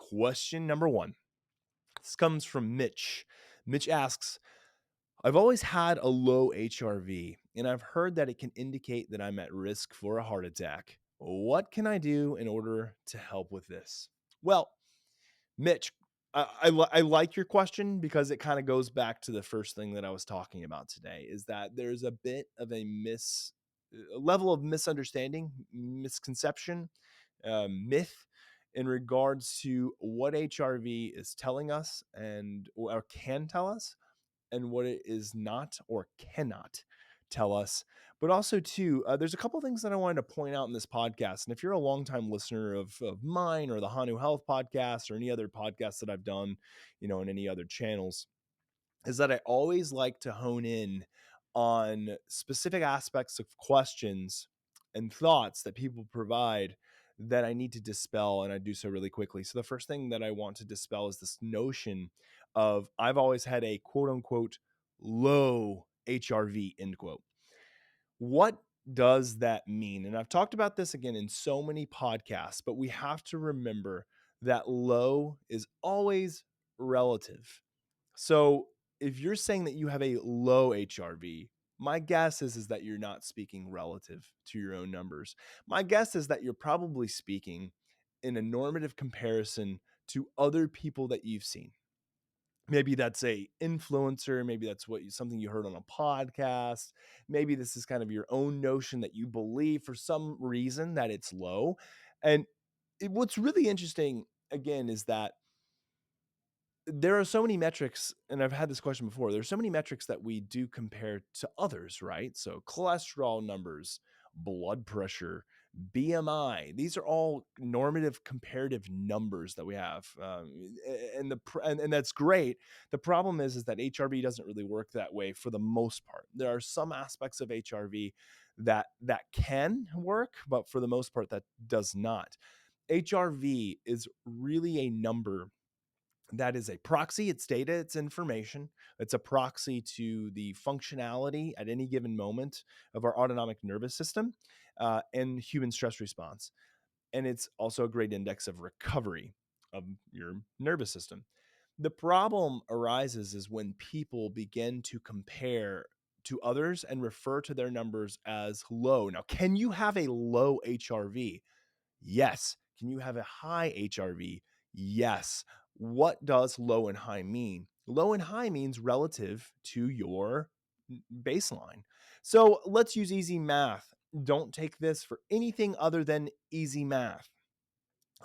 question number one. This comes from Mitch. Mitch asks, I've always had a low HRV, and I've heard that it can indicate that I'm at risk for a heart attack. What can I do in order to help with this? Well, Mitch, I like your question because it kind of goes back to the first thing that I was talking about today is that there's a bit of a level of misunderstanding, misconception, myth in regards to what HRV is telling us or can tell us and what it is not or cannot tell us. But also, too, there's a couple things that I wanted to point out in this podcast. And if you're a longtime listener of mine or the Hanu Health Podcast or any other podcasts that I've done, in any other channels, is that I always like to hone in on specific aspects of questions and thoughts that people provide that I need to dispel, and I do so really quickly. So the first thing that I want to dispel is this notion of I've always had a quote unquote low HRV, end quote. What does that mean? And I've talked about this again in so many podcasts, but we have to remember that low is always relative. So if you're saying that you have a low HRV, my guess is that you're not speaking relative to your own numbers. My guess is that you're probably speaking in a normative comparison to other people that you've seen. Maybe that's a influencer. Maybe that's something you heard on a podcast. Maybe this is kind of your own notion that you believe for some reason that it's low. And what's really interesting, again, is that there are so many metrics, and I've had this question before. There's so many metrics that we do compare to others, right? So cholesterol numbers, blood pressure, BMI. These are all normative comparative numbers that we have, and that's great. The problem is that HRV doesn't really work that way for the most part. There are some aspects of HRV that can work, but for the most part, that does not. HRV is really a number that is a proxy. It's data, it's information. It's a proxy to the functionality at any given moment of our autonomic nervous system and human stress response. And it's also a great index of recovery of your nervous system. The problem arises is when people begin to compare to others and refer to their numbers as low. Now, can you have a low HRV? Yes. Can you have a high HRV? Yes. What does low and high mean? Low and high means relative to your baseline. So let's use easy math. Don't take this for anything other than easy math.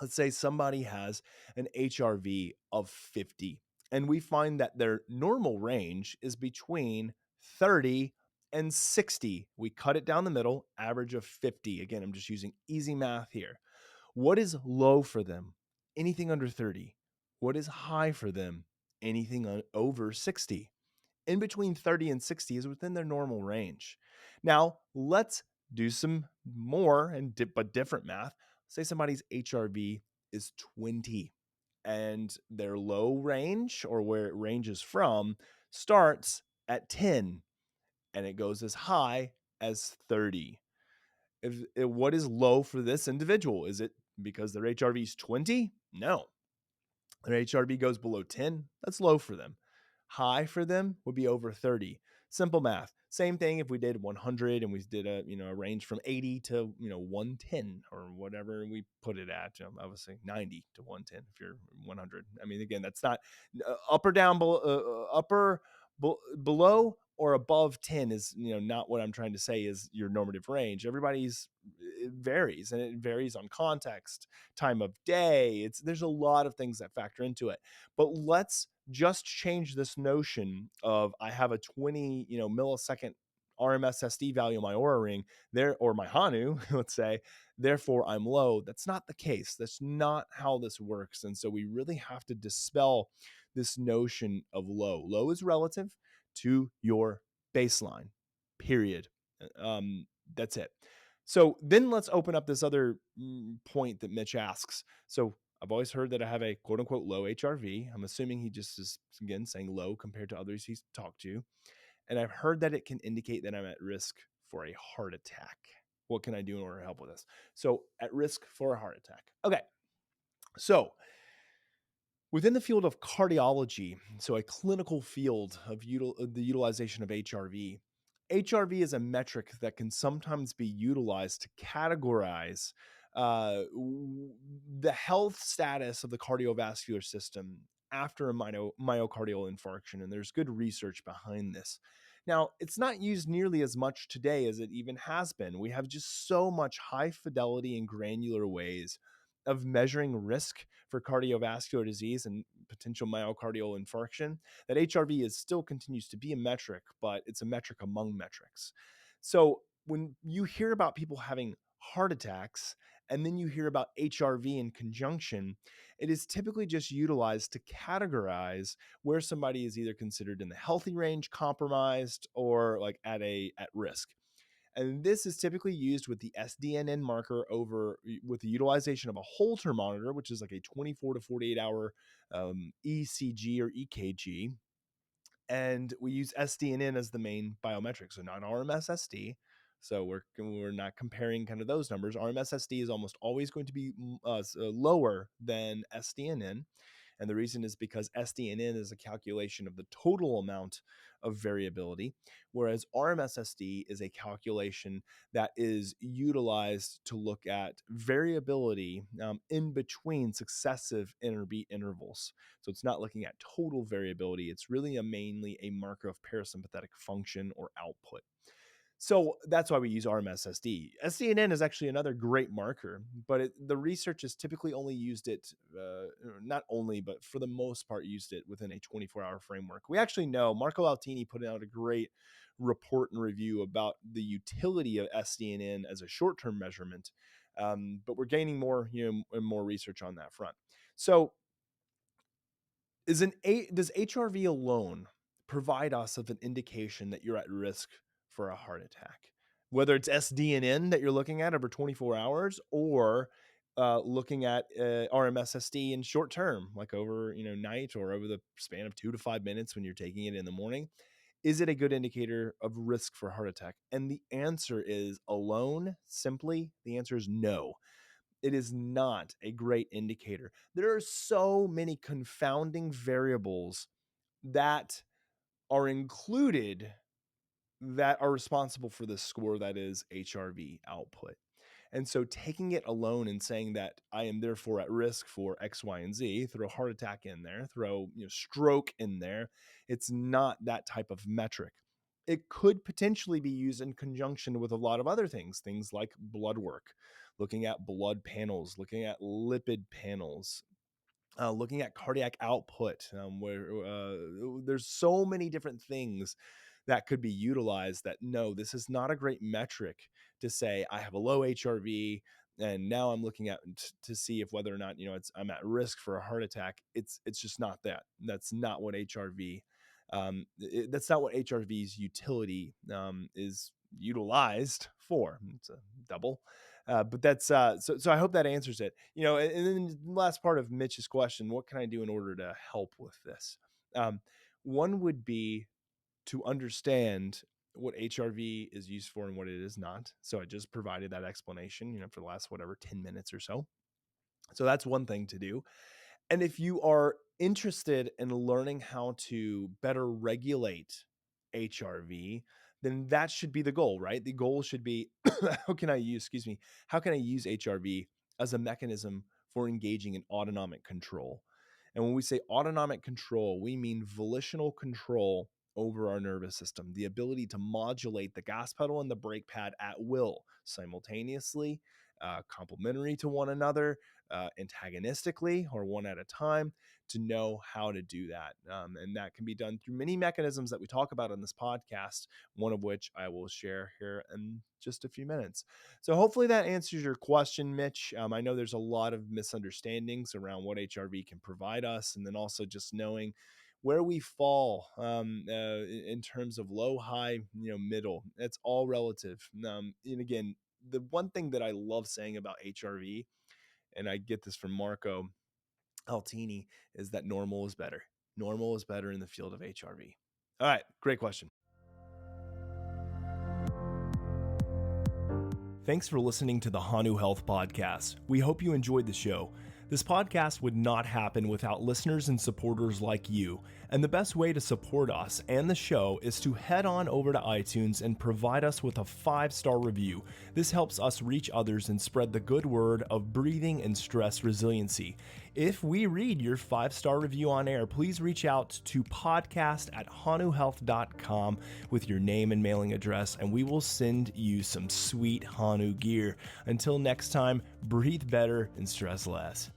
Let's say somebody has an HRV of 50, and we find that their normal range is between 30 and 60. We cut it down the middle, average of 50. Again, I'm just using easy math here. What is low for them? Anything under 30. What is high for them? Anything over 60. In between 30 and 60 is within their normal range. Now, let's do some more but different math. Say somebody's HRV is 20 and their low range, or where it ranges from, starts at 10 and it goes as high as 30. What is low for this individual? Is it because their HRV is 20? No. Their HRV goes below 10. That's low for them. High for them would be over 30. Simple math. Same thing if we did 100 and we did a range from 80 to 110 or whatever we put it at. Obviously 90 to 110 if you're 100. I mean, again, that's not up or down, below or above 10 is not what I'm trying to say is your normative range. It varies, and it varies on context, time of day. There's a lot of things that factor into it. But let's just change this notion of I have a 20 millisecond RMS SD value on my Oura ring there, or my Hanu, let's say, therefore I'm low. That's not the case. That's not how this works. And so we really have to dispel this notion of low. Low is relative to your baseline, period. That's it. So then let's open up this other point that Mitch asks. So I've always heard that I have a quote unquote low HRV. I'm assuming he just is, again, saying low compared to others he's talked to. And I've heard that it can indicate that I'm at risk for a heart attack. What can I do in order to help with this? So at risk for a heart attack. Okay. So Within the field of cardiology, so a clinical field of the utilization of HRV, HRV is a metric that can sometimes be utilized to categorize the health status of the cardiovascular system after a myocardial infarction. And there's good research behind this. Now, it's not used nearly as much today as it even has been. We have just so much high fidelity and granular ways of measuring risk for cardiovascular disease and potential myocardial infarction that HRV is still continues to be a metric, but it's a metric among metrics. So when you hear about people having heart attacks and then you hear about HRV in conjunction, it is typically just utilized to categorize where somebody is either considered in the healthy range, compromised, or like at risk. And this is typically used with the SDNN marker with the utilization of a Holter monitor, which is like a 24 to 48 hour ECG or EKG. And we use SDNN as the main biometric, so not RMSSD. So we're not comparing kind of those numbers. RMSSD is almost always going to be lower than SDNN. And the reason is because SDNN is a calculation of the total amount of variability, whereas RMSSD is a calculation that is utilized to look at variability in between successive interbeat intervals. So it's not looking at total variability. It's really mainly a marker of parasympathetic function or output. So that's why we use RMSSD. SDNN is actually another great marker, but the research has typically only used it, not only, but for the most part used it within a 24-hour framework. We actually know Marco Altini put out a great report and review about the utility of SDNN as a short-term measurement, but we're gaining more, and more research on that front. So does HRV alone provide us of an indication that you're at risk for a heart attack? Whether it's SDNN that you're looking at over 24 hours or looking at RMSSD in short term, like over night or over the span of 2 to 5 minutes when you're taking it in the morning, is it a good indicator of risk for heart attack? And the answer is the answer is no. It is not a great indicator. There are so many confounding variables that are included that are responsible for this score that is HRV output. And so taking it alone and saying that I am therefore at risk for X, Y, and Z, throw heart attack in there, throw stroke in there, it's not that type of metric. It could potentially be used in conjunction with a lot of other things like blood work, looking at blood panels, looking at lipid panels, looking at cardiac output, where there's so many different things that could be utilized that no, this is not a great metric to say I have a low HRV and now I'm looking at to see if whether or not I'm at risk for a heart attack. It's just not that. That's not what HRV. That's not what HRV's utility is utilized for. It's a double. But that's so I hope that answers it. And then the last part of Mitch's question, what can I do in order to help with this? One would be to understand what HRV is used for and what it is not. So I just provided that explanation, for the last 10 minutes or so. So that's one thing to do. And if you are interested in learning how to better regulate HRV, then that should be the goal, right? The goal should be how can I use HRV as a mechanism for engaging in autonomic control? And when we say autonomic control, we mean volitional control over our nervous system, the ability to modulate the gas pedal and the brake pad at will simultaneously, complementary to one another, antagonistically or one at a time, to know how to do that. And that can be done through many mechanisms that we talk about on this podcast, one of which I will share here in just a few minutes. So hopefully that answers your question, Mitch. I know there's a lot of misunderstandings around what HRV can provide us, and then also just knowing where we fall in terms of low, high, middle. It's all relative. And again, the one thing that I love saying about HRV, and I get this from Marco Altini, is that normal is better. Normal is better in the field of HRV. All right, great question. Thanks for listening to the Hanu Health Podcast. We hope you enjoyed the show. This podcast would not happen without listeners and supporters like you. And the best way to support us and the show is to head on over to iTunes and provide us with a 5-star review. This helps us reach others and spread the good word of breathing and stress resiliency. If we read your 5-star review on air, please reach out to podcast@hanuhealth.com with your name and mailing address, and we will send you some sweet Hanu gear. Until next time, breathe better and stress less.